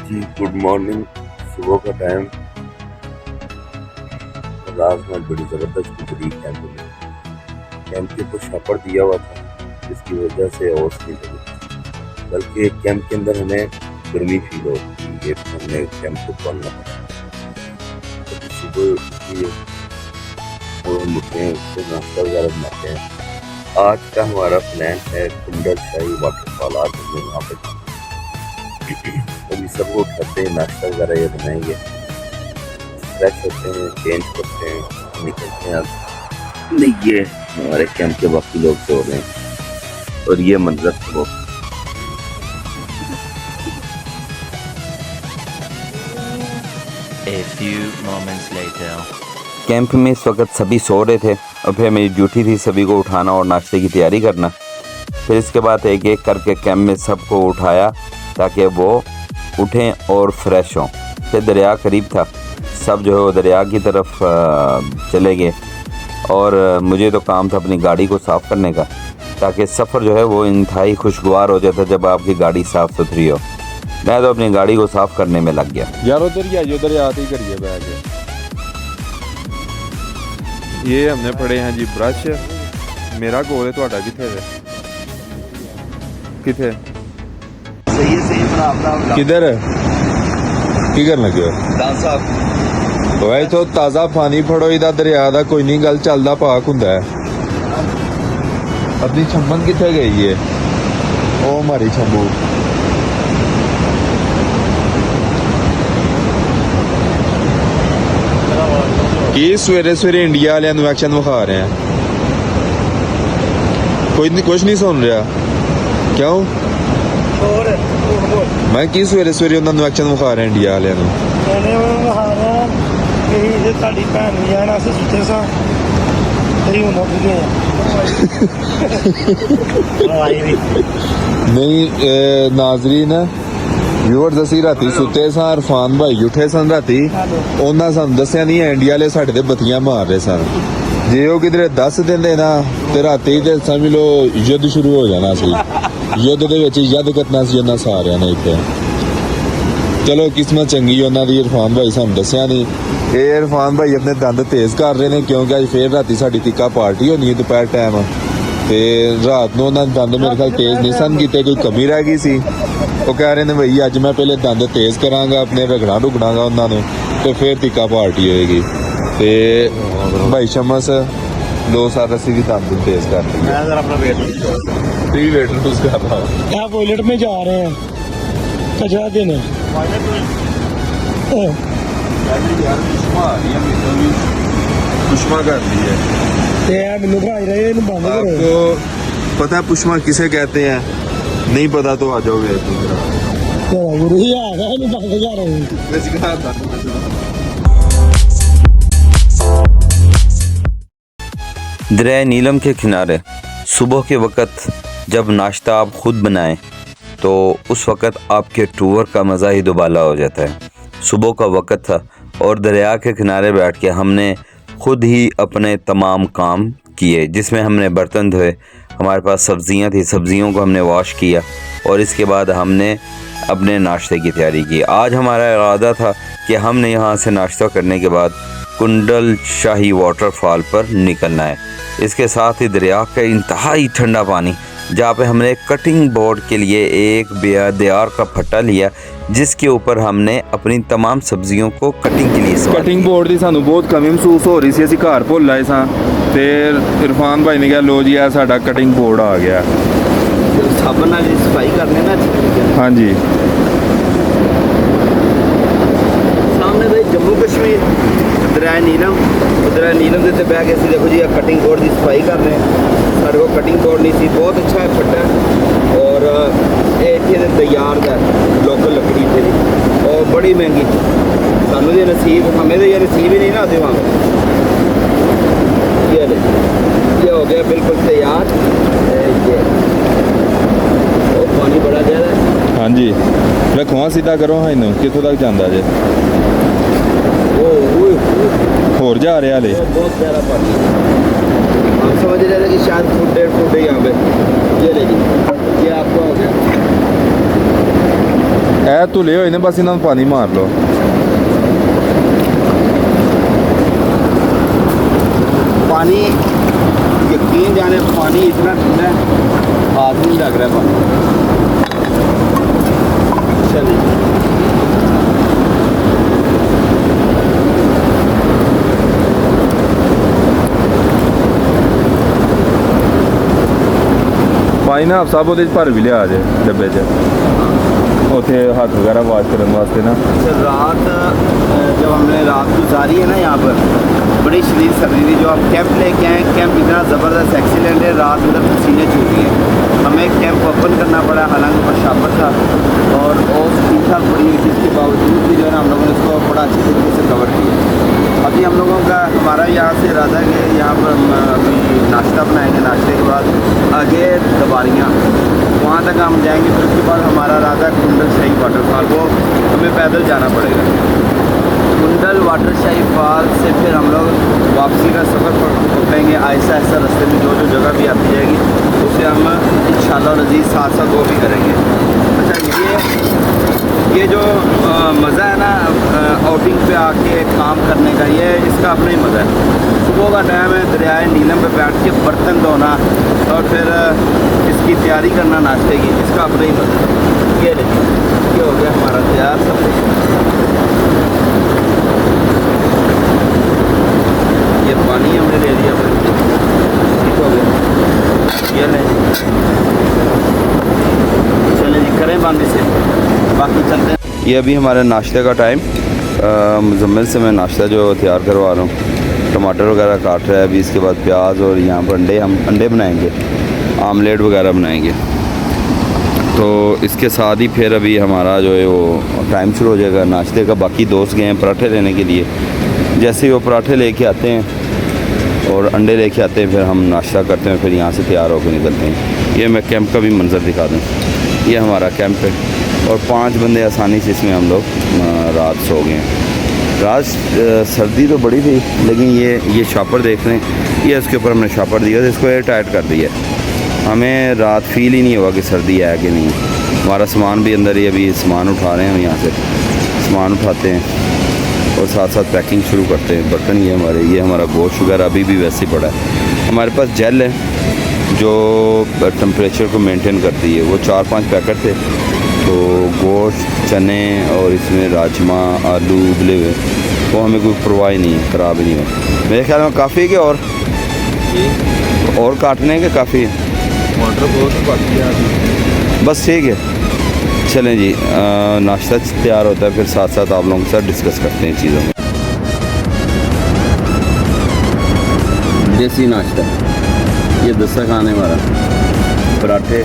जी good morning. सुबह का time. रात में बड़ी ज़बरदस्त गुजरी कैंप में। कैंप के ऊपर छापर दिया हुआ था जिसकी वजह से ओस नहीं लगी, बल्कि कैंप के अंदर हमें गर्मी फील हो रही है। हमने कैंप को खोलना पड़ा। तो सुबह उठिए और हम उठते हैं, उसको नाश्ता वगैरह बनाते हैं। आज का हमारा प्लान है कुंडल शाही वाटरफॉल। आज हम लोग वहाँ पे अभी सबको उठाते हैं, नाश्ता वगैरह ये बनाएंगे, फ्रेश होते हैं, चेंज करते हैं, निकलते हैं। अब नहीं, ये हमारे कैंप के बाकी लोग सो रहे हैं और ये मंजर तो A few moments later. Camp में इस वक्त सभी सो रहे थे और फिर मेरी ड्यूटी थी सभी को उठाना और नाश्ते की तैयारी करना। फिर इसके बाद एक एक करके कैंप में सबको उठाया ताकि वो उठें और फ्रेश हों। फिर दरिया करीब था, सब जो है वो दरिया की तरफ चले गए और मुझे तो काम था अपनी गाड़ी को साफ़ करने का, ताकि सफ़र जो है वो इंतहाई खुशगवार हो जाता जब आपकी गाड़ी साफ़ सुथरी हो। मैं तो अपनी गाड़ी को साफ़ करने में लग गया। यार उधर ही आइए, उधर आते ही करिए बैग। ये हमने पढ़े हैं जी ब्रश। मेरा गोल है, थोड़ा किथे है? किथे किधर है? की करन लगे हो भाई? तो ताज़ा पानी फड़ो इधर दरिया दा, कोई नहीं गल चलदा पाक हुंदा है। अपनी छम्मन किथे गई है? ओ हमारी छम्बू की सवेरे सवेरे इंडिया वाले एक्शन विखा रहे हैं। कोई नहीं, कुछ नहीं सुन रहा क्यों? मैं की सवेरे सवेरे उन्होंने एक्शन विखा रहे इंडिया वाले नहीं। नाजरीन व्यूअर्स, ਅਸੀਂ ਰਾਤੀ ਸੁੱਤੇ ਸਾਂ, ਇਰਫਾਨ ਭਾਈ ਉੱਠੇ ਸਨ ਰਾਤੀ, ਉਹਨਾਂ ਸਾਨੂੰ ਦੱਸਿਆ ਨਹੀਂ ਇੰਡੀਆ ਵਾਲੇ ਸਾਡੇ ਤੇ ਬੱਤੀਆਂ ਮਾਰ ਰਹੇ ਸਨ। ਜੇ ਉਹ ਕਿਧਰੇ ਦੱਸ ਦਿੰਦੇ ਨਾ ਤੇ ਰਾਤੀ ਤੇ ਸਮਝ ਲਓ ਯੁੱਧ ਸ਼ੁਰੂ ਹੋ ਜਾਣਾ ਸੀ। ਯੁੱਧ ਦੇ ਵਿੱਚ ਯੁੱਧ ਕਰਨਾ ਸੀ ਉਹਨਾਂ ਸਾਰਿਆਂ ਨੇ ਇੱਥੇ। ਚਲੋ ਕਿਸਮਤ ਚੰਗੀ ਉਹਨਾਂ ਦੀ, ਇਰਫਾਨ ਭਾਈ ਸਾਨੂੰ ਦੱਸਿਆ ਨਹੀਂ। ਇਹ ਇਰਫਾਨ ਭਾਈ ਆਪਣੇ ਦੰਦ ਤੇਜ਼ ਕਰ ਰਹੇ ਨੇ ਕਿਉਂਕਿ ਅੱਜ ਫੇਰ ਰਾਤੀ ਸਾਡੀ ਟਿੱਕਾ ਪਾਰਟੀ ਹੋਣੀ ਹੈ ਦੁਪਹਿਰ ਟਾਈਮ, ਤੇ ਰਾਤ ਨੂੰ ਉਹਨਾਂ ਦੇ ਦੰਦ ਮੇਰੇ ਖਿਆਲ ਤੇਜ਼ ਨਹੀਂ ਸਨ ਕੀਤੇ, ਕੋਈ ਕਮੀ ਰਹਿ ਗਈ ਸੀ। ਉਹ ਕਹਿ ਰਹੇ ਨੇ ਬਈ ਅੱਜ ਮੈਂ ਪਹਿਲੇ ਦੰਦ ਤੇਜ਼ ਕਰਾਂਗਾ, ਆਪਣੇ ਰਗੜਾਂ ਰੁਗੜਾਂਗਾ ਉਹਨਾਂ ਨੂੰ, ਤੇ ਫਿਰ ਟਿੱਕਾ ਪਾਰਟੀ ਹੋਏਗੀ। ਤੇ ਭਾਈ ਸ਼ਮਸ 2 साल ਅਸੀਂ ਵੀ दंद तेज कर दिए। मैं जरा अपना वेट लूज कर रहा हूँ। यहाँ टॉयलेट में जा रहे हैं कचरा देने। पुष्मा कर दी है। आपको पता है पुष्मा किसे कहते हैं? नहीं पता तो आ जाओगे। दरिया नीलम के किनारे सुबह के वक़्त जब नाश्ता आप ख़ुद बनाएं तो उस वक़्त आपके टूर का मज़ा ही दुबाला हो जाता है। सुबह का वक़्त था और दरिया के किनारे बैठ के हमने ख़ुद ही अपने तमाम काम किए, जिसमें हमने बर्तन धोए, हमारे पास सब्ज़ियां थी, सब्ज़ियों को हमने वॉश किया और इसके बाद हमने अपने नाश्ते की तैयारी की। आज हमारा इरादा था कि हमने यहाँ से नाश्ता करने के बाद कुंडल शाही वाटरफॉल पर निकलना है। इसके साथ ही दरिया का इंतहाई ठंडा पानी, जहाँ पे हमने कटिंग बोर्ड के लिए एक देयार का फट्टा लिया जिसके ऊपर हमने अपनी तमाम सब्जियों को कटिंग के लिए कटिंग बोर्ड की सानू बहुत कमी महसूस हो रही सी। ਅਸੀਂ ਘਰ ਭੁੱਲ ਆਏ ਸਾਂ ਤੇ ਇਰਫਾਨ ਭਾਈ ਨੇ ਕਿਹਾ ਲੋ ਜੀ ਆ ਸਾਡਾ ਕਟਿੰਗ ਬੋਰਡ ਆ ਗਿਆ। ਸਾਬਣ ਨਾਲ ਸਫਾਈ ਕਰਨੇ ਨਾ। ਹਾਂਜੀ, ਸਾਹਮਣੇ ਦੇ ਜੰਮੂ ਕਸ਼ਮੀਰ ਦਰਿਆ ਨੀਲਮ, ਦਰਿਆ ਨੀਲਮ ਦੇ ਉੱਤੇ ਬਹਿ ਕੇ ਅਸੀਂ ਦੇਖੋ ਜੀ ਆ ਕਟਿੰਗ ਬੋਰਡ ਦੀ ਸਫਾਈ ਕਰ ਰਹੇ ਹਾਂ। ਸਾਡੇ ਕੋਲ ਕਟਿੰਗ ਬੋਰਡ ਨਹੀਂ ਸੀ, ਬਹੁਤ ਅੱਛਾ ਹੈ ਫੱਟਾ, ਔਰ ਇਹ ਇੱਥੇ ਦੇ ਤਿਆਰ ਦਾ ਲੋਕਲ ਲੱਕੜੀ ਇੱਥੇ ਦੀ, और बड़ी महंगी। सानू ये नसीब, हमें तो ये नसीब ही नहीं ना आते वहाँ। ये हो गया बिल्कुल तैयार। ये पानी बड़ा ज़्यादा है। हाँ जी, रखो सीधा करो। हाँ इनू कितों तक जाता जे? होर जा रहे हाले? बहुत प्यारा पानी। हम समझ रहे थे कि शायद फुट 1.5 फुट है यहाँ पे। ये ले जी, ये आपका हो गया। ਇਹ ਧੁਲੇ ਹੋਏ ਨੇ, ਬਸ ਇਹਨਾਂ ਨੂੰ ਪਾਣੀ ਮਾਰ ਲਓ। पानी यकीन जाने पानी इतना ठंडा है, हाथ नहीं लग रहा है पानी। चलिए ਪਾਣੀ ਨਾ ਸਭ ਉਹਦੇ 'ਚ ਭਰ ਵੀ ਲਿਆ ਜੇ ਡੱਬੇ 'ਚ, ਉੱਥੇ ਹੱਥ ਵਗੈरह ਵਾਸ਼ ਕਰਨ ਵਾਸਤੇ ना। अच्छा, रात जब हमने रात गुजारी है ना यहाँ पर, बड़ी शदीद सर्दी थी। जो आप कैंप लेके आए, कैंप इतना ज़बरदस्त एक्सीलेंट है, रात अंदर पसीने छूट गए। हमें कैंप ओपन करना पड़ा, हालांकि प्रशापर था और ठीक ठाक पड़ी हुई थी, इसके बावजूद भी जो है ना हम लोगों ने इसको बड़ा अच्छी तरीके से कवर किया। अभी हम लोगों का हमारा यहाँ से इरादा है कि यहाँ पर हम अभी नाश्ता बनाएंगे, नाश्ते के बाद आगे दबारियाँ वहाँ तक हम जाएंगे। फिर उसके बाद हमारा इरादा कुंडल शाही वाटरफॉल, वो हमें पैदल जाना पड़ेगा। कुंडल वाटर शाही फॉल से फिर हम लोग वापसी का सफ़र पकड़ेंगे। आहिस्ता आहिस्ता रास्ते में जो जो जगह भी आती जाएगी उसे हम इंशाल्लाह अज़ीज़ साथ साथ वो भी करेंगे। अच्छा, ये जो मज़ा है ना आउटिंग पे आके काम करने का, ये इसका अपना ही मज़ा है। सुबह का टाइम है, दरियाए नीलम पे बैठ के बर्तन धोना और फिर इसकी तैयारी करना नाश्ते की, इसका अपना ही मज़ा है। ये देखिए, ये हो गया हमारा तैयार सब कुछ। ये पानी हमने ले लिया, ठीक हो गया। ये ले, चले जी, करें बंद इसे, बाकी चलते हैं। ये अभी हमारे नाश्ते का टाइम, मुजम्मिल से मैं नाश्ता जो तैयार करवा रहा हूँ। टमाटर वगैरह काट रहा है अभी, इसके बाद प्याज और यहाँ पर अंडे बनाएंगे, आमलेट वगैरह बनाएंगे। तो इसके साथ ही फिर अभी हमारा जो है वो टाइम शुरू हो जाएगा नाश्ते का। बाकी दोस्त गए हैं पराठे लेने के लिए, जैसे ही वो पराठे लेके आते हैं और अंडे लेके आते हैं, फिर हम नाश्ता करते हैं, फिर यहाँ से तैयार होकर निकलते हैं। ये मैं कैंप का भी मंज़र दिखा दूँ, ये हमारा कैंप है और 5 बंदे आसानी से इसमें हम लोग रात सो गए हैं। रात सर्दी तो बड़ी थी, लेकिन ये शॉपर देख लें, ये इसके ऊपर हमने शॉपर दिया था, इसको एयर टाइट कर दिया। हमें रात फील ही नहीं होगा कि सर्दी है कि नहीं। हमारा सामान भी अंदर ही, अभी सामान उठा रहे हैं हम, यहाँ से सामान उठाते हैं और साथ साथ पैकिंग शुरू करते हैं। बर्तन ये हमारा गोश्त वगैरह अभी भी वैसे ही पड़ा है। हमारे पास जेल है जो टेम्परेचर को मेंटेन करती है, वो 4-5 पैकेट थे। तो गोश्त, चने और इसमें राजमा, आलू उबले हुए, वो हमें कोई परवाह नहीं है, ख़राब ही नहीं है। मेरे ख्याल में काफ़ी है कि और काटने के काफ़ी है, टमाटर बहुत बाकी है। बस ठीक है। चलें जी, नाश्ता तैयार होता है, फिर साथ साथ आप लोगों के साथ डिस्कस करते हैं चीज़ों में। देसी नाश्ता, ये दस्तरखान है हमारा, पराठे,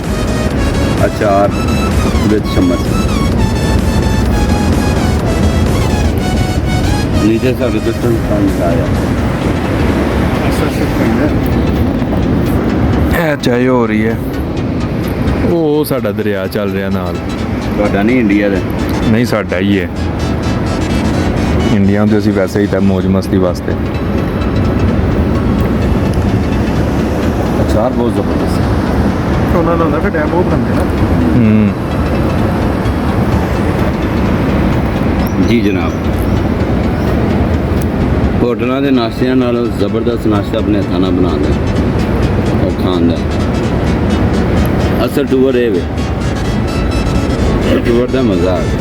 अचार विद चम्मच, नीचे से दस्तरखान आया। ਚਾਹੀ ਹੋ ਰਹੀ ਹੈ, ਉਹ ਸਾਡਾ ਦਰਿਆ ਚੱਲ ਰਿਹਾ ਨਾਲ। ਤੁਹਾਡਾ ਨਹੀਂ ਇੰਡੀਆ ਦਾ? ਨਹੀਂ, ਸਾਡਾ ਹੀ ਹੈ। ਇੰਡੀਆ ਤੋਂ ਅਸੀਂ ਵੈਸੇ ਹੀ ਤਾਂ ਮौज ਮਸਤੀ ਵਾਸਤੇ। अचार बहुत ज़बरदस्त है। ਉਹਨਾਂ ਦਾ ਹੁੰਦਾ ਫਿਰ ਟਾਈਮ ਉਹ ਬਣਾਉਂਦੇ ਨਾ। जी जनाब, होटलों के नाश्तियां नालों ज़बरदस्त नाश्ता अपने हथां नाल बनाना और खान दा। असल टूर है वे, टूर का मज़ा आ गया।